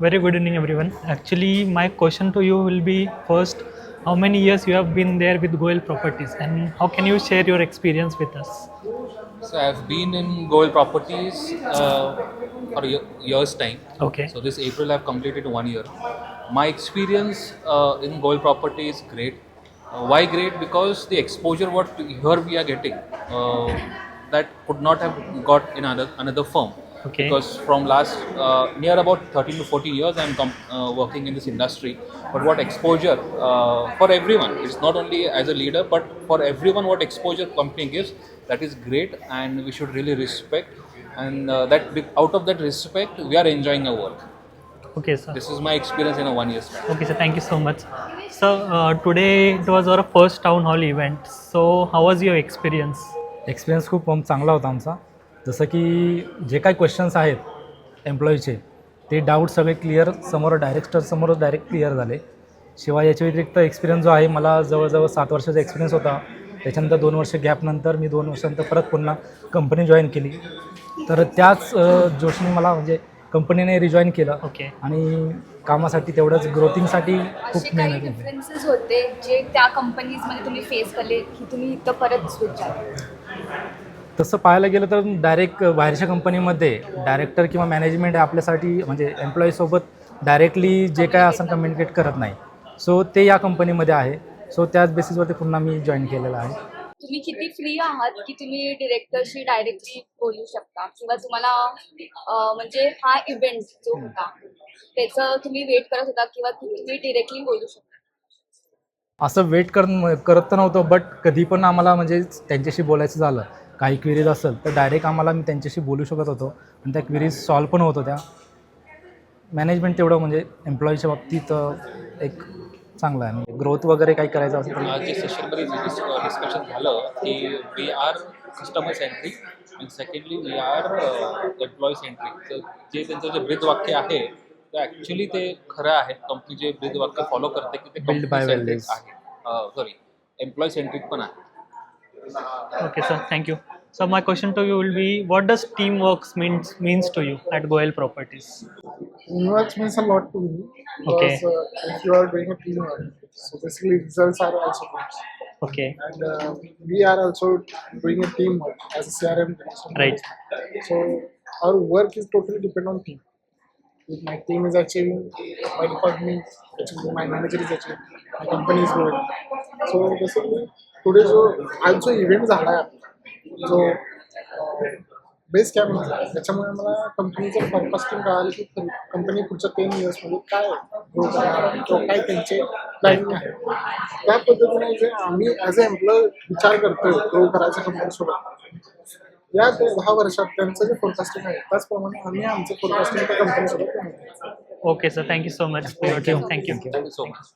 Very good evening, everyone. Actually, my question to you will be first, how many years you have been there with Goel Properties, and how can you share your experience with us? So I've been in Gold Properties for a year's time. Okay. So this April I've completed 1 year. My experience in Gold Property is great. Why great? Because the exposure what here we are getting that could not have got in another firm. Okay. Because from last near about 13 to 14 years I'm working in this industry. But what exposure for everyone, it's not only as a leader but for everyone, what exposure company gives, that is great, and we should really respect. And out of that respect we are enjoying our work. Okay, sir. This is my experience in a 1 year span. Okay, sir. Thank you so much. So today it was our first town hall event. So how was your experience? Experience खूप चांगला होता आमचा. जसं की जे काही questions आहेत एम्प्लॉईचे ते डाऊट सगळे क्लिअर समोर डायरेक्टरसमोरच डायरेक्ट क्लिअर झाले. शिवाय याच्या व्यतिरिक्त एक्सपिरियन्स जो आहे, मला जवळजवळ 7 वर्षाचा एक्सपिरियन्स होता. त्याच्यानंतर 2 वर्ष गॅपनंतर मी 2 वर्षानंतर परत पुन्हा कंपनी जॉईन केली. तर त्याच जोशने मला म्हणजे कंपनीने रिजॉईन केलं ओके. आणि कामासाठी तेवढंच ग्रोथिंगसाठी खूप असे काही मेहनत होती. डिफरन्सेस होते जे त्या कंपनीजमध्ये तुम्ही फेस केले की तुम्ही इथं परत स्विच झाले? तसं पाहायला गेलं तर डायरेक्ट बाहेरच्या कंपनीमध्ये डायरेक्टर किंवा मॅनेजमेंट आपल्यासाठी म्हणजे एम्प्लॉईसोबत डायरेक्टली जे काय असं कम्युनिकेट करत नाही. सो ते या कंपनीमध्ये आहे. सो त्याच बेसिसवरती पुन्हा मी जॉईन केलेलं आहे. तुम्ही किती फ्री आहात की तुम्ही डिरेक्टरशी डायरेक्टली बोलू शकता किंवा तुम्हाला म्हणजे हा इव्हेंट जो होता त्याचं तुम्ही वेट करत होता किंवा तुम्ही डिरेक्टली बोलू शकता? असं वेट करत तर नव्हतं, बट कधी पण आम्हाला म्हणजे त्यांच्याशी बोलायचं झालं, काही क्वेरीज असेल तर डायरेक्ट मी त्यांच्याशी बोलू शकत होतो आणि त्या क्वेरीज सॉल्व पण होत होत्या. मॅनेजमेंट तेवढं म्हणजे एम्प्लॉईच्या बाबतीत एक चांगलं आहे. म्हणजे ग्रोथ वगैरे काही करायचं असेल तर आज जे सेशनमध्ये डिस्कशन झालं की वी आर कस्टमर सेंट्रिक आणि secondly we are employee centric. तर जे त्यांचं जे ब्रीदवाक्य आहे ते ॲक्च्युली ते खरं आहे. कंपनी जे ब्रीदवाक्य फॉलो करते की ते Build company by centric values. आहे, सॉरी एम्प्लॉई सेंट्रिक पण आहे. Okay, sir. Thank you. So my question to you will be, what does teamwork means to you at Goel Properties? Teamwork means a lot to me Okay. because if you are doing a teamwork, so basically results are also good. Okay. And we are also doing a teamwork as a CRM. Right. So our work is totally depend on team. If my team is achieving, my department achieving, my manager is achieving, my company is growing. So basically today जो आज जो event झाला आहे आपला, जो base camp झाला त्याच्यामुळे मला कंपनीचं फोरकास्टिंग कळालं की कंपनी पुढच्या 10 इयर्समध्ये काय ग्रो करणार किंवा काय त्यांचे प्लॅनिंग आहे. त्या पद्धतीने जे आम्ही ॲज अ एम्प्लॉय विचार करतो ग्रो करायच्या कंपनीसोबत, या 10 वर्षात त्यांचं जे फोरकास्टिंग आहे त्याचप्रमाणे आम्ही आमचं फोरकास्टिंग त्या कंपनीसोबत करतो. Okay, sir. Thank you so much for your time. Thank you. Thank you so much.